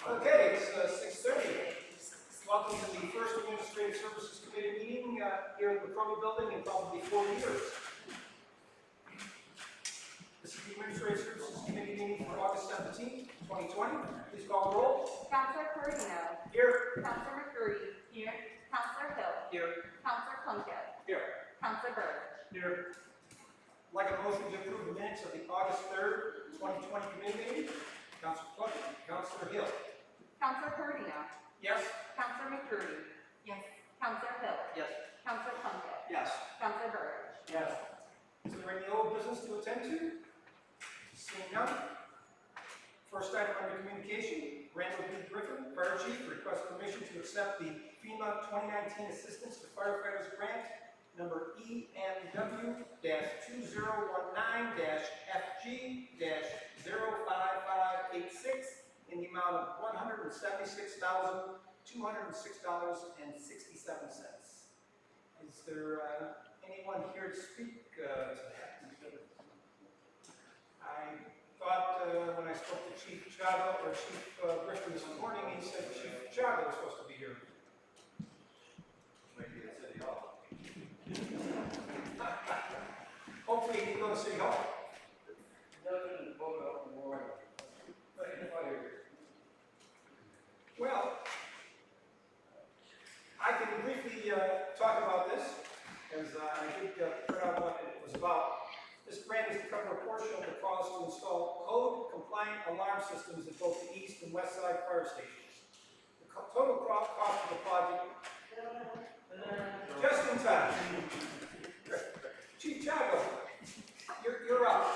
Okay, it's 6:30. Welcome to the first Administrative Services Committee meeting here at the Crowley Building in probably 4 years. This is the Administrative Services Committee meeting for August 17th, 2020. Please call the roll. Councilor Perino. Here. Councilor McCurdy. Here. Councilor Hill. Here. Councilor Plunkett. Here. Councilor Byrd. Here. I'd like a motion to approve the minutes of the August 3rd, 2020 committee meeting. Councilor Plunkett. Councilor Hill. Councilor Perino. Yes. Councilor McCurdy. Yes. Councilor Hill. Yes. Councilor Plunkett. Yes. Councilor Byrd. Yes. Is there any old business to attend to? Seeing none. First item under communication, Randall B. Griffin, Fire Chief, requests permission to accept the FEMA 2019 Assistance to Firefighters Grant, number EMW-2019-FG-05586, in the amount of $176,206.67. Is there anyone here to speak to that? I thought when I spoke to Chief Chaga or Chief Griffin this morning, he said Chief Chaga was supposed to be here. Maybe at City Hall. Hopefully he can go to City Hall. Doesn't vote up more. Well, I can briefly talk about this, as I did print out what it was about. This grant is to cover a portion of the cost to install code-compliant alarm systems at both the east and west side fire stations. The total cost of the project, just in time. Chief Chago, you're up.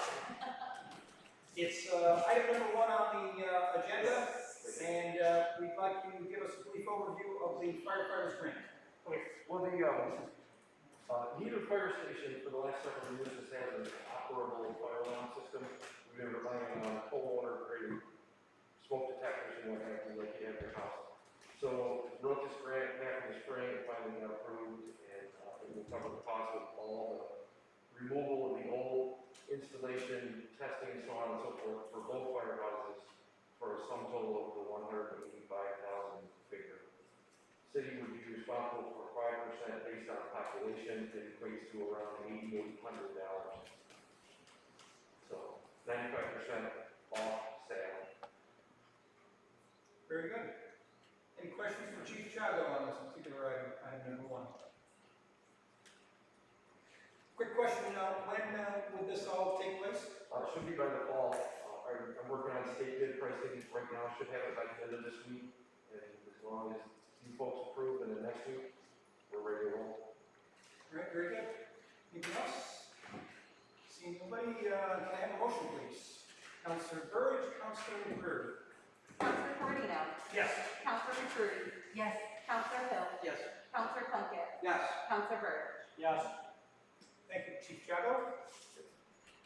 It's item number 1 on the agenda, and we'd like you to give us a brief overview of the firefighters grant. Okay, well, neither fire station for the last several years has had an operable fire alarm system. We've been relying on homeowner grade smoke detectors and what have you, like you have at your house. So, wrote this grant back in the spring, and finally got approved, and it will cover the cost of all the removal of the old installation, testing, so on and so forth, for both firehouses, for a sum total of the $185,000 figure. City would be responsible for 5% based on population. It equates to around $8,800. So 95% off sale. Very good. Any questions for Chief Chago on this particular item number 1? Quick question, when would this all take place? Should be by the fall. I'm working on state bid pricing right now. Should have it by the end of this week. And as long as you folks approve, and then next week, we're ready to roll. All right, very good. Anything else? Seeing nobody, can I have a motion, please? Councilor Burge, Councilor McCurdy. Councilor Perino. Yes. Councilor McCurdy. Yes. Councilor Hill. Yes. Councilor Plunkett. Yes. Councilor Byrd. Yes. Thank you, Chief Chago.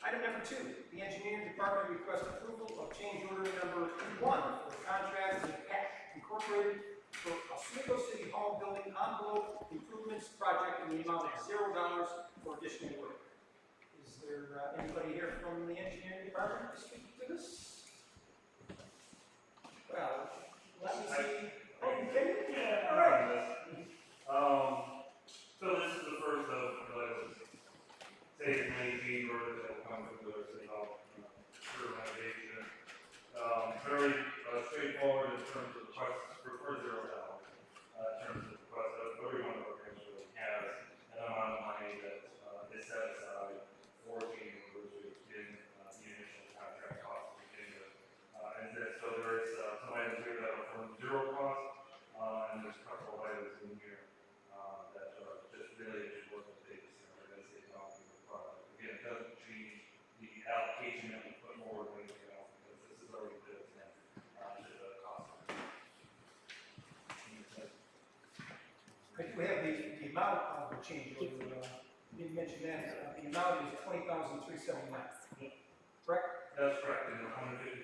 Item number 2, the engineering department requests approval of change order number 1 for the contract with PAC Incorporated for Oswego City Hall building envelope improvements project in the amount of $0 for additional work. Is there anybody here from the engineering department to speak to this? Well, let me see. Oh, you can? Yeah. All right. So this is the first of, say, many change orders that will come from the City Hall for renovation. Very straightforward in terms of requests for $0, in terms of requests that everyone of our grants really has, an amount of money that is set aside for change orders within the initial contract cost to begin with. And so there's some items here that are from amount of the change order, you didn't mention that, the amount is $20,379, correct? That's correct, and $150,000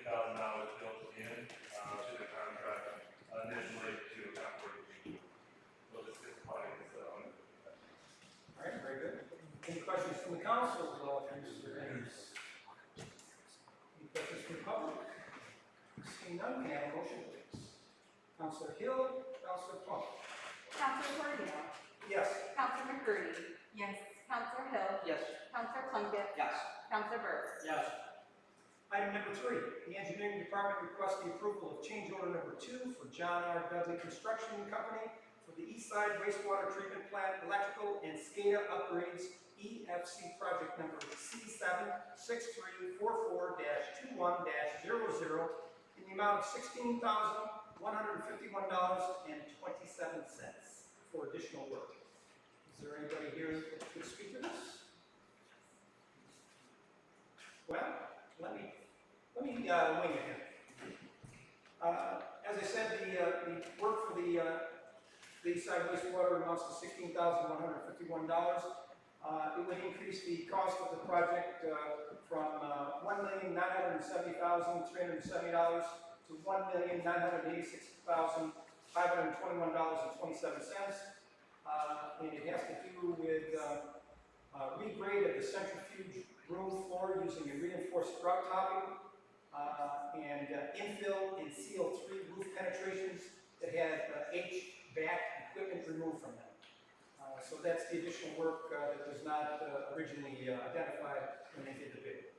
built in, to the contract, initially to account for the, well, this is part of this, All right, very good. Any questions from the council, Mr. Haynes? Any questions from the public? Seeing none, can I have a motion, please? Councilor Hill, Councilor Plum. Counselor Corino. Yes. Counselor McCurdy. Yes. Counselor Hill. Yes. Counselor Plunkett. Yes. Counselor Burr. Yes. Item number 3, the engineering department requests the approval of change order number 2 for John R. Dudley Construction Company for the East Side Wastewater Treatment Plant Electrical and SCADA Upgrades EFC project number C76344-21-00 in the amount of $16,151.27 for additional work. Is there anybody here that could speak to this? Well, let me wing it here. As I said, the work for the East Side wastewater amounts to $16,151. It would increase the cost of the project from $1,970,370 to $1,986,521.27. And it has to do with regrade of the centrifuge room floor using a reinforced grout topping, and infill and seal 3 roof penetrations that had HVAC equipment removed from them. So that's the additional work that was not originally identified when they did the bid.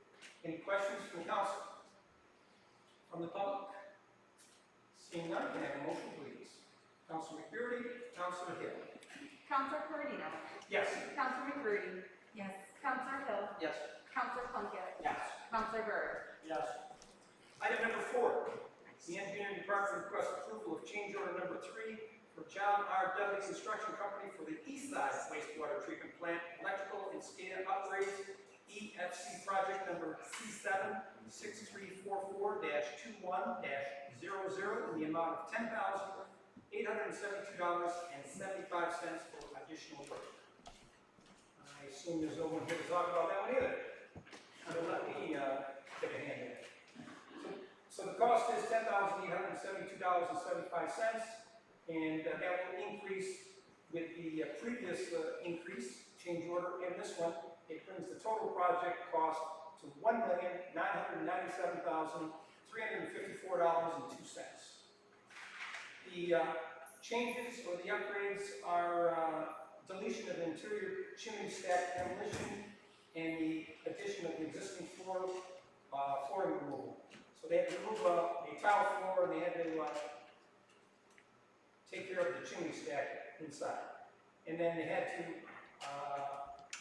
Any questions from the council? From the public? Seeing none, can I have a motion, please? Councilor McCurdy, Councilor Hill. Counselor Corino. Yes. Counselor McCurdy. Yes. Counselor Hill. Yes. Counselor Plunkett. Yes. Counselor Burr. Yes. Item number 4, the engineering department requests approval of change order number 3 for John R. Dudley Construction Company for the East Side Wastewater Treatment Plant Electrical and SCADA Upgrades EFC project number C76344-21-00 in the amount of $10,872.75 for additional work. I assume there's no one here to talk about that one either. So let me take a hand in it. So the cost is $10,872.75, and that will increase with the previous increase, change order, and this one, it brings the total project cost to $1,997,354.02. The changes or the upgrades are deletion of interior chimney stack demolition and the addition of the existing flooring removal. So they had to remove a tile floor, and they had to take care of the chimney stack inside. And then they had to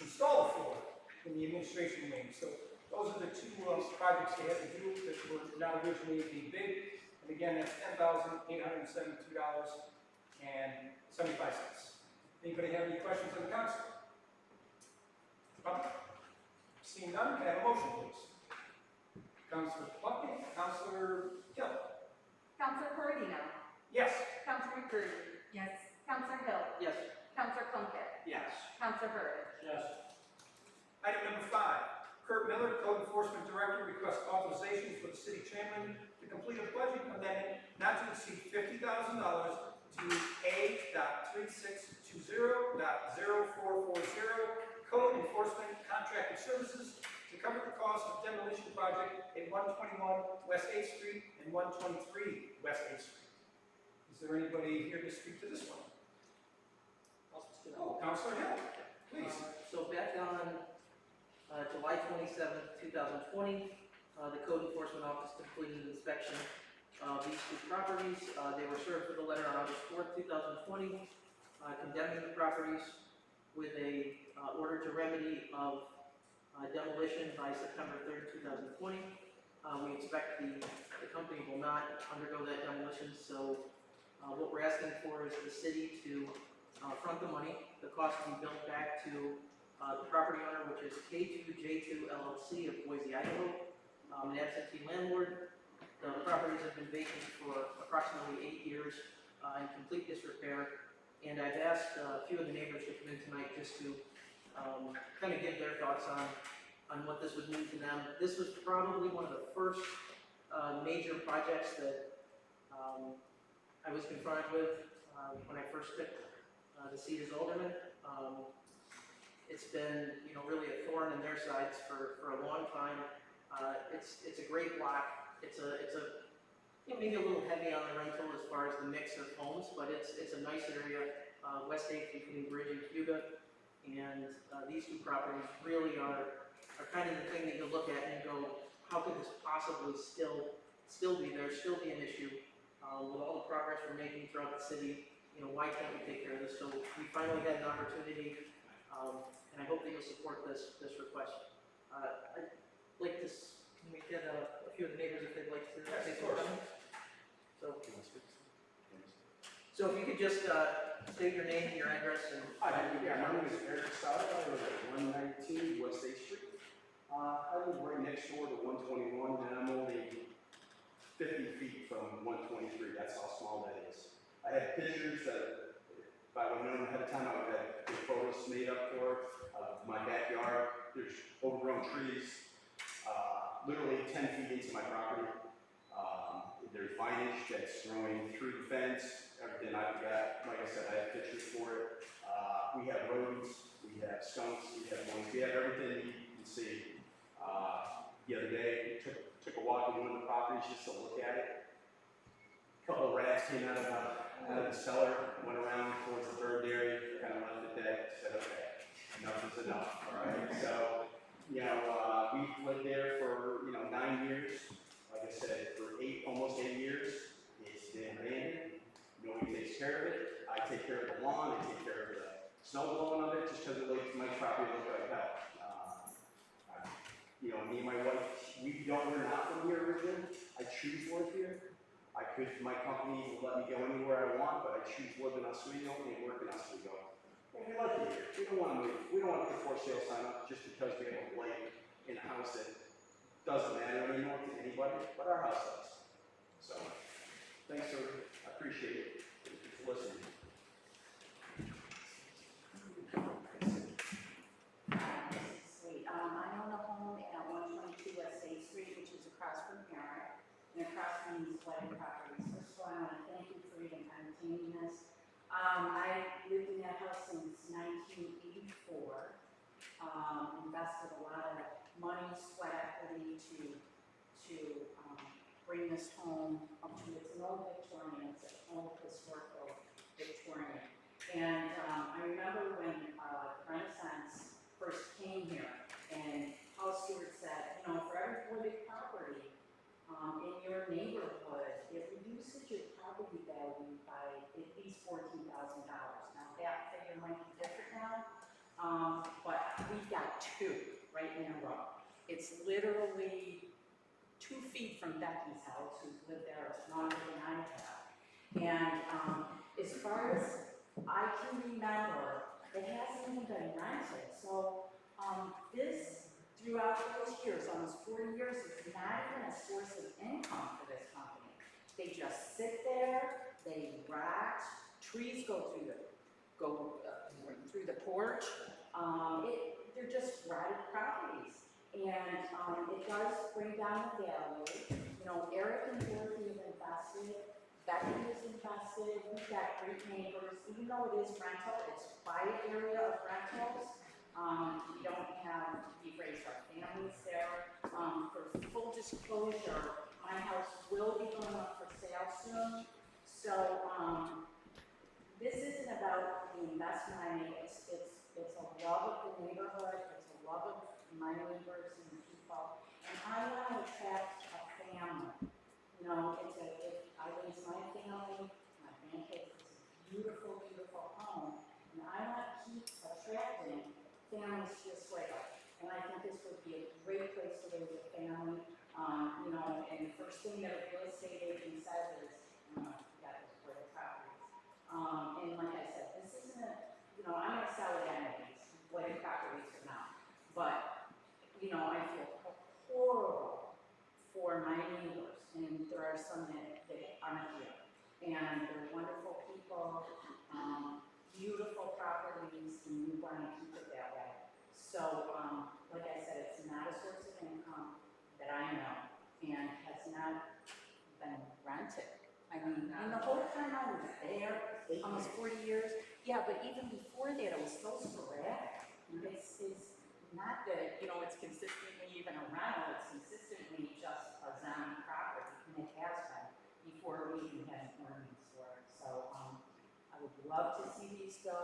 install a floor in the administration wing. So those are the 2 projects they had to do that were not originally the bid. And again, that's $10,872.75. Anybody have any questions on the council? Seeing none, can I have a motion, please? Councilor Plunkett, Councilor Hill. Counselor Corino. Yes. Counselor McCurdy. Yes. Counselor Hill. Yes. Counselor Plunkett. Yes. Counselor Burr. Yes. Item number 5, Kurt Miller, Code Enforcement Director, requests authorization for the city chairman to complete a budget amendment not to exceed $50,000 to A.3620.0440 Code Enforcement Contracted Services to cover the cost of demolition project at 121 West 8th Street and 123 West 8th Street. Is there anybody here to speak to this one? Oh, Councilor Hill, please. So back on July 27th, 2020, the Code Enforcement Office completed an inspection of these 2 properties. They were served with a letter on August 4th, 2020, condemning the properties with a order to remedy of demolition by September 3rd, 2020. We expect the company will not undergo that demolition, so what we're asking for is the city to front the money. The cost will be billed back to the property owner, which is K2J2 LLC of Boise, Idaho, an absentee landlord. The properties have been vacant for approximately 8 years in complete disrepair. And I've asked a few of the neighbors to come in tonight just to kind of give their thoughts on what this would mean to them. This was probably one of the first major projects that I was confronted with when I first took the seat as alderman. It's been, you know, really a thorn in their sides for a long time. It's a great block. It's a you know, maybe a little heavy on the rental as far as the mix of homes, but it's a nice area. West 8th between Bridge and Cuba, and these two properties really are kind of the thing that you look at and you go, how could this possibly still be there, still be an issue with all the progress we're making throughout the city? You know, why can't we take care of this? So we finally had an opportunity, and I hope that you'll support this request. I'd like to, can we get a few of the neighbors if they'd like to say something? So if you could just state your name and your address and. Hi, yeah, my name is Eric Sada. I live at 119 West 8th Street. I live right next door to 121, and I'm only 50 feet from 123. That's how small that is. I have pictures that, if I would have known ahead of time, I would have had photos made up for of my backyard. There's overgrown trees, literally 10 feet into my property. There's vinage that's growing through the fence. Everything I've got, like I said, I have pictures for it. We have rodents, we have skunks, we have monkeys, we have everything you can see. The other day, took a walk in one of the properties just to look at it. A couple of rats came out of the cellar, went around towards the bird area, kind of left it there, said, okay, enough is enough, all right? So, you know, we've lived there for, you know, 9 years. Like I said, for almost 8 years, it's been abandoned. Nobody takes care of it. I take care of the lawn, I take care of the snow blowing of it, just because it makes my property look like hell. You know, me and my wife, we're not from here originally. I choose to live here. My company will let me go anywhere I want, but I choose to live in Oswego and work in Oswego. And we like it here. We don't want to move. We don't want to put for sale sign up just because we have a blight in a house that doesn't matter anymore to anybody, but our house does. So, thanks, sir. I appreciate it. Thank you for listening. Sweet. I own a home at 122 West 8th Street, which is across from Merritt, and across from these wedding properties. First of all, I want to thank you for even entertaining this. I lived in that house since 1984. Invested a lot of money, sweat equity to bring this home up to, it's an old Victorian, it's an old historical Victorian. And I remember when Renaissance first came here, and House Stewart said, you know, for every public property in your neighborhood, it reduces your property value by at least $14,000. Now that figure might be different now, but we've got two right in a row. It's literally 2 feet from Becky's house, who's lived there longer than I have. And as far as I can remember, it hasn't even been rented. So this, throughout those years, almost 40 years, is not even a source of income for this company. They just sit there, they rot, trees go through the porch. They're just rotted properties. And it does bring down the value. You know, Eric and Dorothy have invested, Becky has invested, we've got great neighbors. Even though it is rental, it's a quiet area of rentals. We don't have, we've raised our families there. For full disclosure, my house will be going up for sale soon. So this isn't about the investment I make, it's a love of the neighborhood, it's a love of my neighbors and the people, and I want to attract a family. You know, I raise my family, my grandkids, it's a beautiful, beautiful home, and I want to keep attracting families to Oswego. And I think this would be a great place to raise a family. You know, and the first thing that a real estate agent says is, you got to square the properties. And like I said, this isn't you know, I'm going to sell it anyways, wedding properties or not. But, you know, I feel horrible for my neighbors, and there are some that aren't here. And they're wonderful people. beautiful properties and we want to keep it that way. So, like I said, it's not a source of income that I know and has not been rented. I mean, and the whole time I was there, almost 40 years, yeah, but even before that, it was so sporadic. It's not that, you know, it's consistently even a rental, it's consistently just a zombie property, and it has been before we even had an ordinance for it. So, I would love to see these go,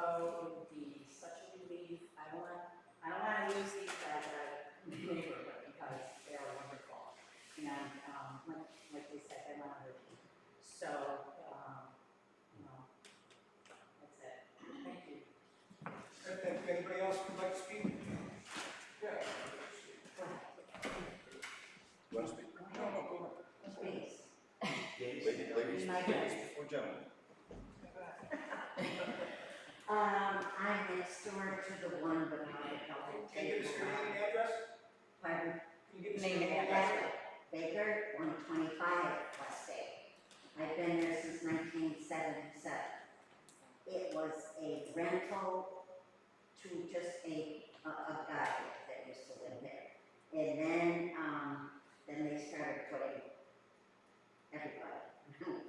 it would be such a relief. I don't want to lose these guys out of the neighborhood because they are wonderful. And, like they said, they want to, so, you know, that's it. Thank you. Good, thank you. Anybody else who'd like to speak? Yeah. Want to speak? No, go Please. ahead. Ladies, My before gentlemen. I'm next door to the one behind the health Can you give us your name and address? Pardon? Can you give us Name your and name and address? Baker, 125 West State. I've been there since 1977. It was a rental to just a guy that used to live there. And then they started putting everybody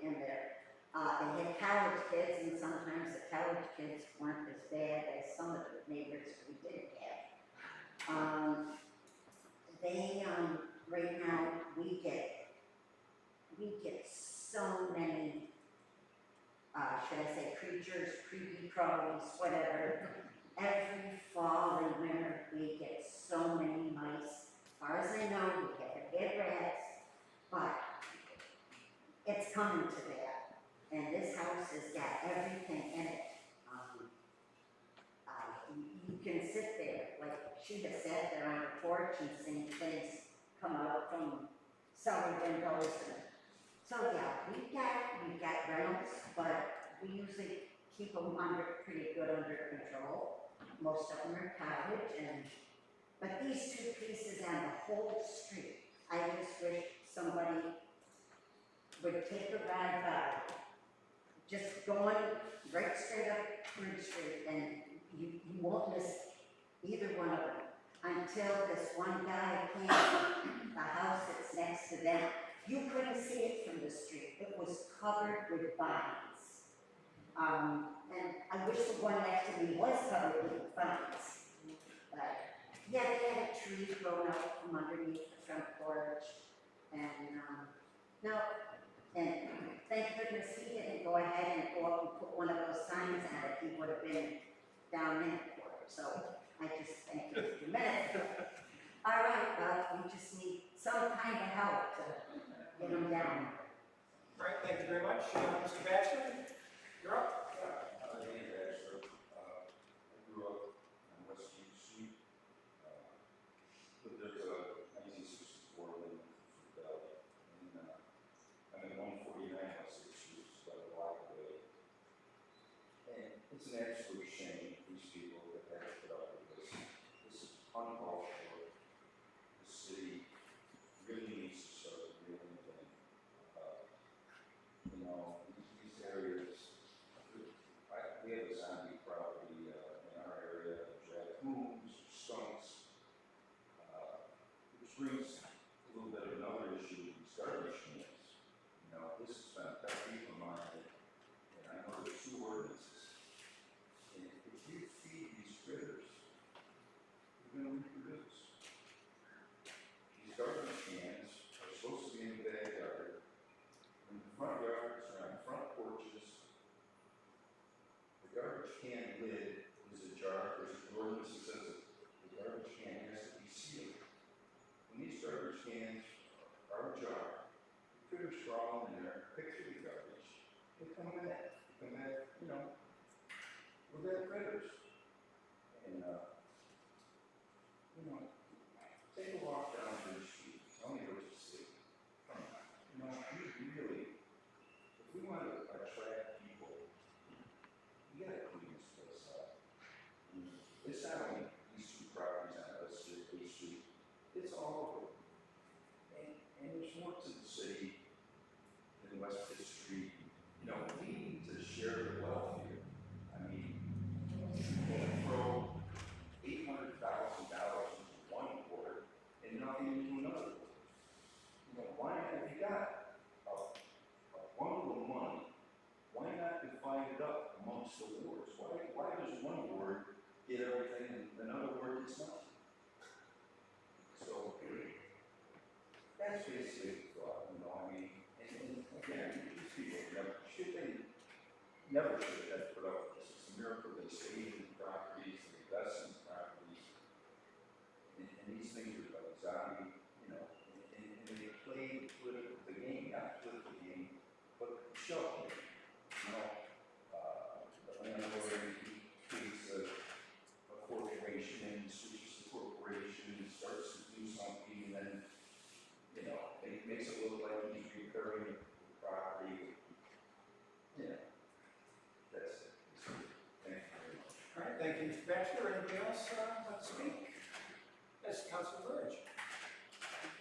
in there. They had college kids, and sometimes the college kids weren't as bad as some of the neighbors we did have. Right now, we get so many, should I say, creatures, creepy crawlies, whatever. Every fall and winter, we get so many mice. As far as I know, we haven't had rats, but it's coming to that. And this house has got everything in it. You can sit there, like she has sat there on the porch and seen things come out from cellar windows. So yeah, we've got rentals, but we usually keep them pretty good under control. Most of them are cottage, but these two pieces on the whole street, I just wish somebody would take a ride by, just going right straight up Bridge Street, and you won't miss either one of them until this one guy came, the house that's next to them. You couldn't see it from the street. It was covered with vines. And I wish the one next to me was covered with vines. But yeah, they had a tree grown up from underneath the front porch. And and thank goodness he didn't go ahead and go up and put one of those signs on it. He would have been down in the court. So I just thank you for a minute. All right, we just need some kind of help to get them down. All right, thank you very much. Mr. Baxter, you're up. My name is Asher. I grew up on West Main Street. But there's a 1964 Lincoln Valley. And I'm at 149 West 6th Street, just about a block away. And it's an absolute shame, these people that have to put up with this. This is uncalled for. The city really needs to start doing anything. You know, these areas, we have a zombie property in our area, raccoons, skunks, which brings a little bit of another issue with these garbage cans. You know, this has been a pet peeve of mine, and I know there's 2 ordinances. And if you feed these critters, you're going to reproduce. These garbage cans are supposed to be in the backyard, in the front yards, or on front porches. The garbage can lid is ajar. There's an ordinance that says that the garbage can has to be sealed. When these garbage cans are ajar, the critters crawl in there, pick through the garbage. They come back, you know, we're bad critters. And, you know, take a walk down Bridge Street. Tell me what you see. Come on. You know, we really, if we want to attract people, we gotta clean this place up. It's not only these 2 properties on West Street, it's all over. And there's more to the city than West Fifth Street. You know, we need to share the wealth here. I mean, amongst the wards? Why does one ward get everything and another ward gets nothing? So, that's basically the thought, you know, I mean, and again, these people never should have put up with this. It's a miracle they save in properties, they invest in properties. And these things are like zombie, you know, and they play the game, not political game, but the show. You know, the landlord, he creates a corporation, switches the corporation, starts to do something, and then, you know, it makes it look like he's repairing the property. You know, that's it. Thank you very much. All right, thank you, Mr. Batchelor. Anybody else like to speak? Yes, Councilor Burge.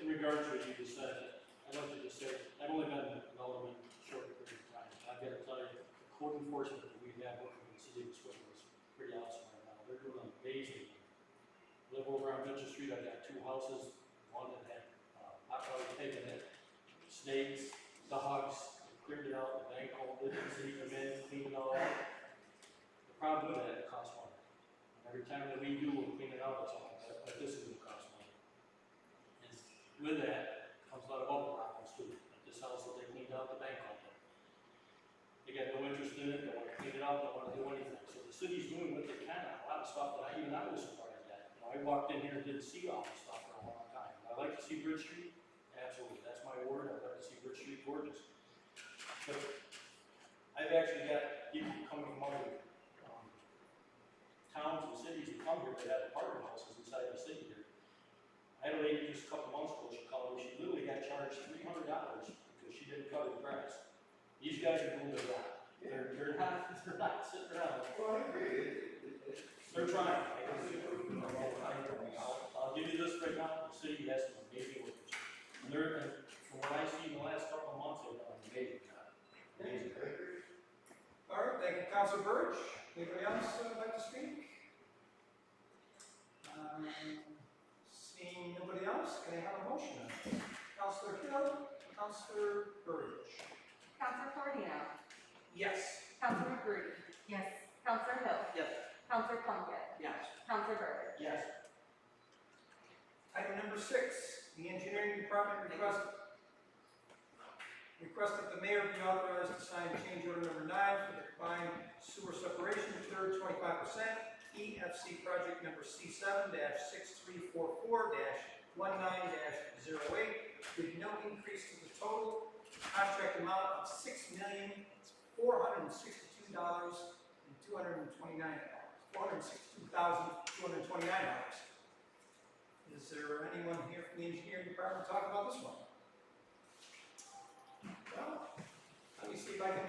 In regard to what you just said, I'd like to just say, I've only been in development a short period of time. I've got to tell you, the code enforcement that we have working in the city of Swift is pretty awesome right now. They're doing amazing. I live over on Mitchell Street, I've got 2 houses, one that had hot water taken in, snakes, dogs, cleared it out, the bank called it, the city come in, cleaned it all out. The problem with that, it costs money. And every time that we do, we'll clean it out, it's all, but this is gonna cost money. And with that comes a lot of other problems too. Like this house that they cleaned out, the bank called it. They got no interest in it, they wanna clean it out, they wanna do anything. So the city's doing what they can, a lot of stuff that I was surprised at. You know, I walked in here and didn't see all this stuff for a long time. I like to see Bridge Street, absolutely, that's my word, I'd like to see Bridge Street gorgeous. But I've actually got people coming from other towns and cities that come here that have apartment houses inside the city here. I had a lady just a couple months ago, she called me, she literally got charged $300 because she didn't cut her grass. These guys are doing their job. They're not sitting around. Well, I agree. They're trying. I'll give you this right now, the city has some amazing workers. And from what I see in the last couple of months, they've done an amazing job. Amazing. All right, thank you, Councilor Burge. Anybody else like to speak? Seeing nobody else, can I have a motion on this? Councilor Hill, Councilor Burge. Councilor Corradino. Yes. Councilor McCurdy. Yes. Councilor Hill. Yes. Councilor Plunkett. Yes. Councilor Burge. Yes. Item number 6, the engineering department request that the mayor be authorized to sign change order number 9 for the combined sewer separation third 25% EFC project number C7-6344-19-08 with no increase to the total contract amount of $6,462,229. Is there anyone here from the engineering department to talk about this one? Well, let me see if I can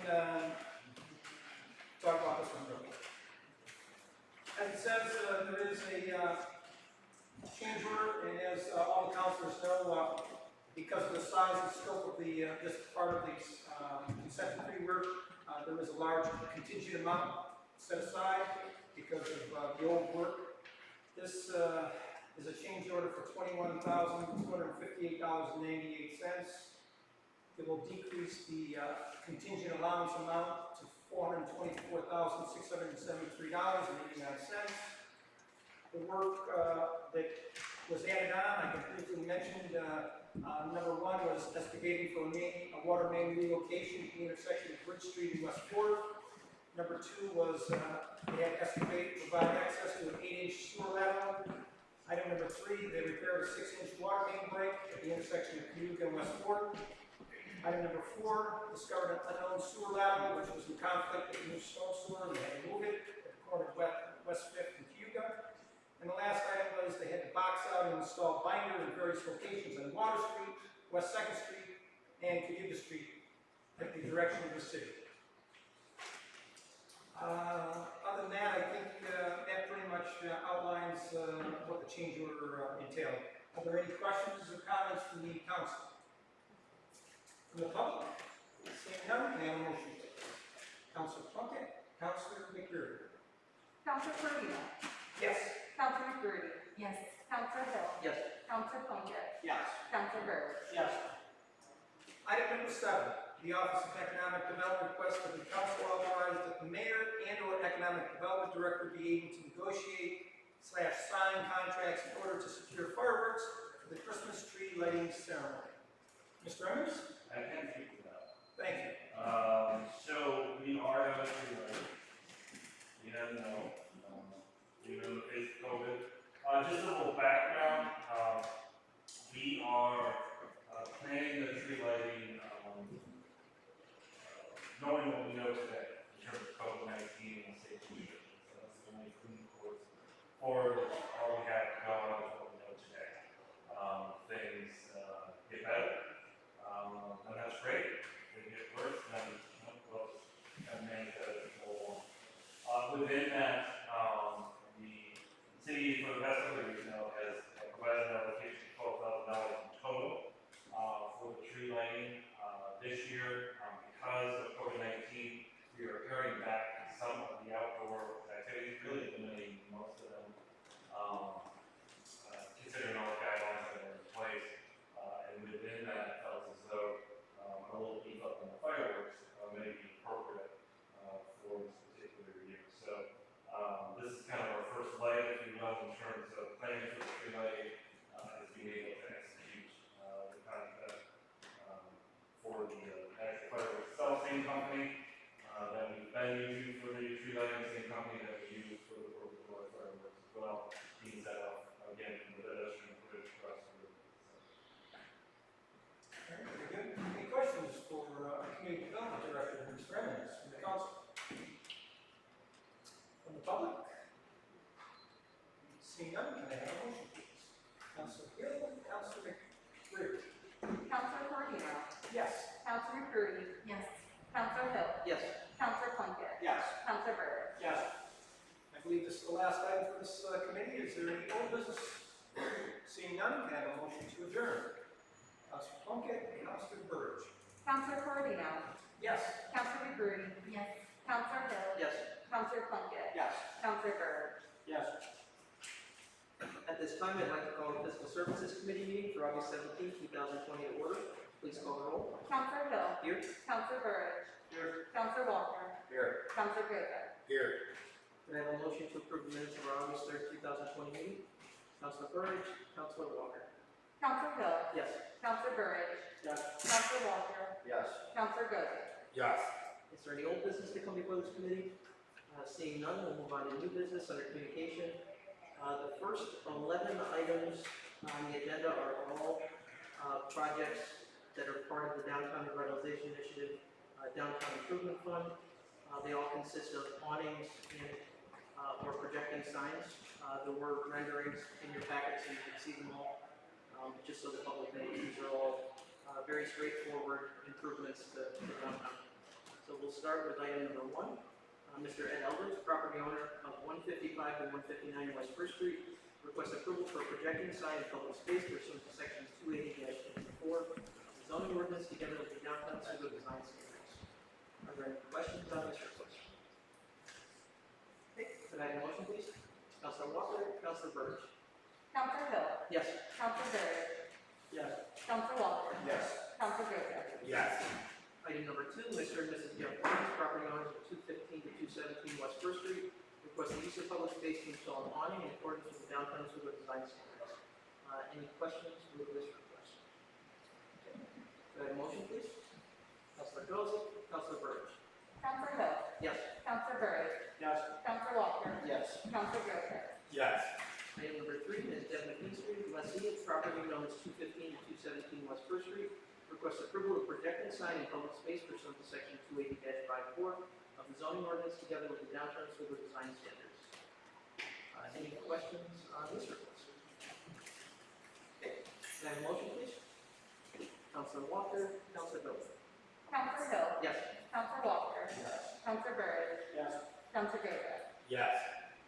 talk about this one real quick. As it says, there is a change order, and as all the councilors know, because of the size and scope of this part of the consent decree work, there is a large contingent amount set aside because of the old work. This is a change order for $21,258.98. It will decrease the contingent allowance amount to $424,673.89. The work that was added on, I can briefly mention, number 1 was excavating for a water main relocation at the intersection of Bridge Street and West 4th. Number 2 was they had excavate to provide access to an 8-inch sewer lateral. Item number 3, they repaired a 6-inch water main break at the intersection of Cayuga and West 4th. Item number 4, discovered an unknown sewer lateral which was in conflict with the new storm sewer, and they had to move it at the corner of West 5th and Cayuga. And the last item was they had to box out and install binders in various locations on Water Street, West 2nd Street, and Cayuga Street at the direction of the city. Other than that, I think that pretty much outlines what the change order entailed. Are there any questions or comments from the council? From the public? Seeing none, may I have a motion, please? Councilor Plunkett, Councilor McCurdy. Councilor Corradino. Yes. Councilor McCurdy. Yes. Councilor Hill. Yes. Councilor Plunkett. Yes. Councilor Burge. Yes. Item number 7, the Office of Economic Development requests that the council authorize that the mayor and/or development director be able to negotiate/sign contracts in order to secure fireworks for the Christmas tree lighting ceremony. Mr. Emmons? I can speak to that. Thank you. So we are having a tree lighting. You never know, even in the face of COVID. Just a little background, we are planning the tree lighting, knowing what we know today in terms of COVID-19 and safety issues. So that's the only clean course forward, all we have to go on is what we know today. Things get better, and that's great. They get worse, then we'll kind of manage that as we go along. Within that, the city, for the past couple of years now, has provided an allocation of $12,000 in total for the tree lighting. This year, because of COVID-19, we are paring back some of the outdoor activities, really eliminating most of them, considering all the guidelines that are in place. And within that, it felt as though a little beef up on the fireworks may be appropriate for this particular year. So this is kind of our first leg, if you will, in terms of planning for the tree lighting, is being able to execute the contract for the actual fireworks itself, same company that we've been using for the tree lighting, same company that we use for the Fourth of July fireworks as well, being set up again from the pedestrian bridge across the river. All right, very good. Any questions for our community development director, Mr. Emmons, from the council? From the public? Seeing none, can I have a motion, please? Councilor Hill, Councilor McBride. Counselor Corino. Yes. Counselor McCurdy. Yes. Counselor Hill. Yes. Counselor Plunkett. Yes. Counselor Burr. Yes. I believe this is the last item for this committee. Is there any old business? Seeing none, can I have a motion to adjourn? Councilor Plunkett, Councilor Burge. Counselor Corino. Yes. Counselor McCurdy. Yes. Counselor Hill. Yes. Counselor Plunkett. Yes. Counselor Burr. Yes. At this time, I'd like to call the Fiscal Services Committee meeting for August 17, 2020 to order. Please call the roll. Counselor Hill. Here. Counselor Burr. Here. Counselor Walker. Here. Counselor Goodger. Here. Can I have a motion to approve the minutes of our August 3, 2020 meeting? Counselor Burridge, Counselor Walker. Counselor Hill. Yes. Counselor Burridge. Yes. Counselor Walker. Yes. Counselor Goodger. Yes. Is there any old business to come before this committee? Seeing none, we'll move on to new business under communication. The first 11 items on the agenda are all projects that are part of the Downtown Revitalization Initiative Downtown Improvement Fund. They all consist of awnings and or projecting signs. There were renderings in your packets, so you can see them all. Just so the public knows, these are all very straightforward improvements to downtown. So we'll start with item number 1. Mr. Ed Eldridge, property owner of 155 to 159 West First Street, requests approval for a projecting sign in public space pursuant to section 280-54 of the zoning ordinance together with the downtown sewer design standards. Are there any questions on this request? Okay, could I have a motion, please? Councilor Walker, Councilor Burge. Counselor Hill. Yes. Counselor Burridge. Yes. Counselor Walker. Yes. Counselor Goodger. Yes. Item number 2, Mr. and Mrs. Jeff Burns, property owners of 215 to 217 West First Street, request the use of public space to install an awning in accordance with the downtown sewer design standards. Any questions with this request? Okay. Could I have a motion, please? Councilor Joseph, Councilor Burge. Counselor Hill. Yes. Counselor Burridge. Yes. Counselor Walker. Yes. Counselor Goodger. Yes. Item number 3, Ms. Deb McKinstry, lessee of property known as 215 to 217 West First Street, requests approval of projecting sign in public space pursuant to section 280-54 of the zoning ordinance together with the downtown sewer design standards. Any questions on this request? Okay. Can I have a motion, please? Councilor Walker, Councilor Bilson. Counselor Hill. Yes. Counselor Walker. Yes. Counselor Burridge. Yes. Counselor Goodger. Yes.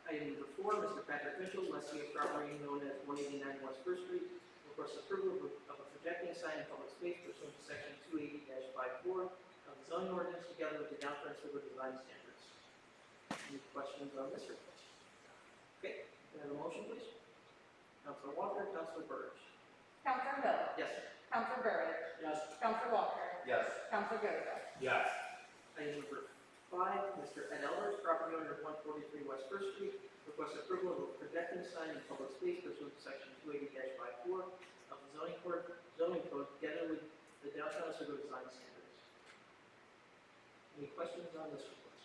Item number 4, Mr. Patrick Mitchell, lessee of property known as 189 West First Street, requests approval of a projecting sign in public space pursuant to section 280-54 of the zoning ordinance together with the downtown sewer design standards. Any questions on this request? Okay, can I have a motion, please? Councilor Walker, Councilor Burge. Counselor Hill. Yes. Counselor Burridge. Yes. Counselor Walker. Yes. Counselor Goodger. Yes. Item number 5, 5, Mr. Ed Elbers, property owner of 143 West First Street, requests approval of a projecting sign in public space pursuant to section 280-54 of the zoning code together with the downtown Oswego design standards. Any questions on this request?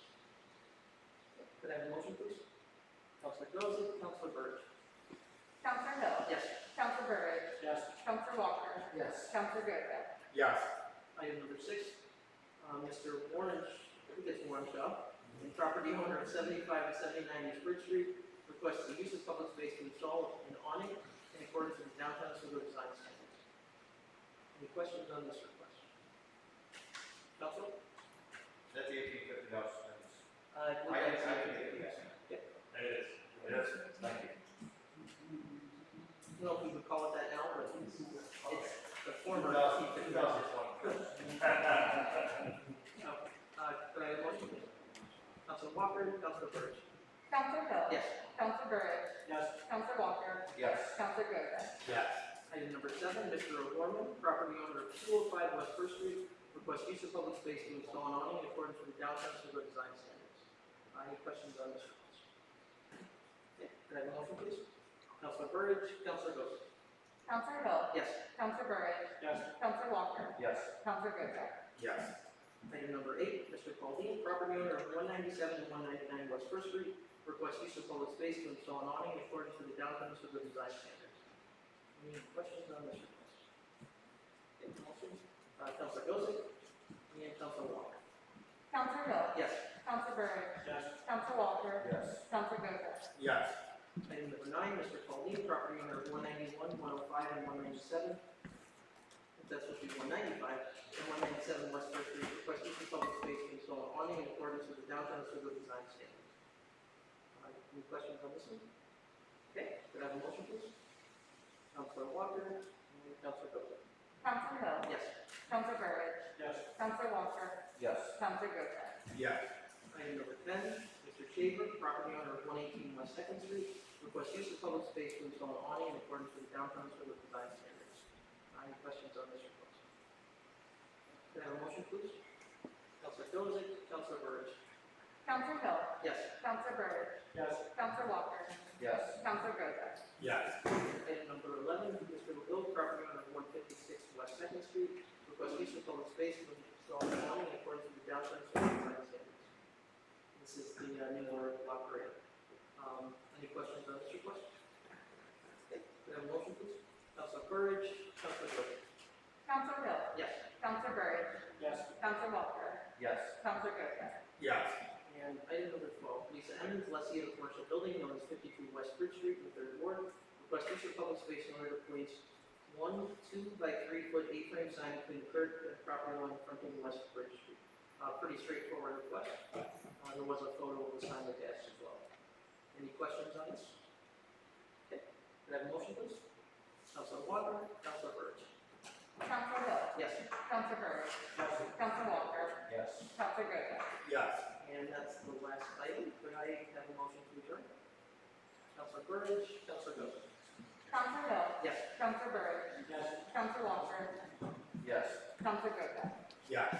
Could I have a motion, please? Councilor Goza, Councilor Burge. Counselor Hill. Yes. Counselor Burridge. Yes. Counselor Walker. Yes. Counselor Gota. Yes. Item number 6, Mr. Warren, I think it's Warren Shaw, and property owner of 75 and 79 East Bridge Street, requests the use of public space to install an awning in accordance with the downtown Oswego design standards. Any questions on this request? Council? That's $1,850. I believe I that's can get it, yes. It is. Yes, thank you. I don't know if we would call it that now, but it's the former. 2020. Could I have a motion, please? Councilor Walker, Councilor Burge. Counselor Hill. Yes. Counselor Burridge. Yes. Counselor Walker. Yes. Counselor Gota. Yes. Item number 7, Mr. O'Gorman, property owner of 205 West First Street, requests use of public space to install an awning in accordance with the downtown Oswego design standards. Any questions on this request? Okay, could I have a motion, please? Councilor Burridge, Councilor Goza. Counselor Hill. Yes. Counselor Burridge. Yes. Counselor Walker. Yes. Counselor Gota. Yes. Item number 8, Mr. Paul Dean, property owner of 197 and 199 West First Street, requests use of public space to install an awning in accordance with the downtown Oswego design standards. Any questions on this request? Okay, motion, Councilor Goza and Councilor Walker. Counselor Hill. Yes. Counselor Burridge. Yes. Counselor Walker. Yes. Counselor Gota. Yes. Item number 9, Mr. Paul Dean, property owner of 191, 105, and 197. That's supposed to be 195 and 197 West First Street, request use of public space to install an awning in accordance with the downtown Oswego design standards. Any questions on this one? Okay, could I have a motion, please? Councilor Walker and Councilor Gota. Counselor Hill. Yes. Counselor Burridge. Yes. Counselor Walker. Yes. Counselor Gota. Yes. Item number 10, Mr. Shaver, property owner of 118 West Second Street, requests use of public space to install an awning in accordance with the downtown Oswego design standards. Any questions on this request? Can I have a motion, please? Councilor Goza, Councilor Burridge. Counselor Hill. Yes. Counselor Burridge. Yes. Counselor Walker. Yes. Counselor Gota. Yes. Item number 11, Mr. McGill, property owner of 156 West Second Street, requests use of public space to install an awning in accordance with the downtown Oswego design standards. This is the new order of operating. Any questions on this request? Okay, could I have a motion, please? Councilor Burridge, Councilor Gota. Counselor Hill. Yes. Counselor Burridge. Yes. Counselor Walker. Yes. Counselor Gota. Yes. And item number 12, Lisa Emmons, lessee of a commercial building known as 52 West Bridge Street in the 3rd Ward, requests use of public space in order to place 1 2 by 3 foot A-frame sign between the curb and property line fronting West Bridge Street. Pretty straightforward request. There was a photo of the sign attached as well. Any questions on this? Okay, could I have a motion, please? Councilor Walker, Councilor Burge. Counselor Hill. Yes. Counselor Burridge. Yes. Counselor Walker. Yes. Counselor Gota. Yes. And that's the last item. Could I have a motion to adjourn? Councilor Burge, Councilor Gota. Counselor Hill. Yes. Counselor Burridge. Yes. Counselor Walker. Yes. Counselor Gota. Yes.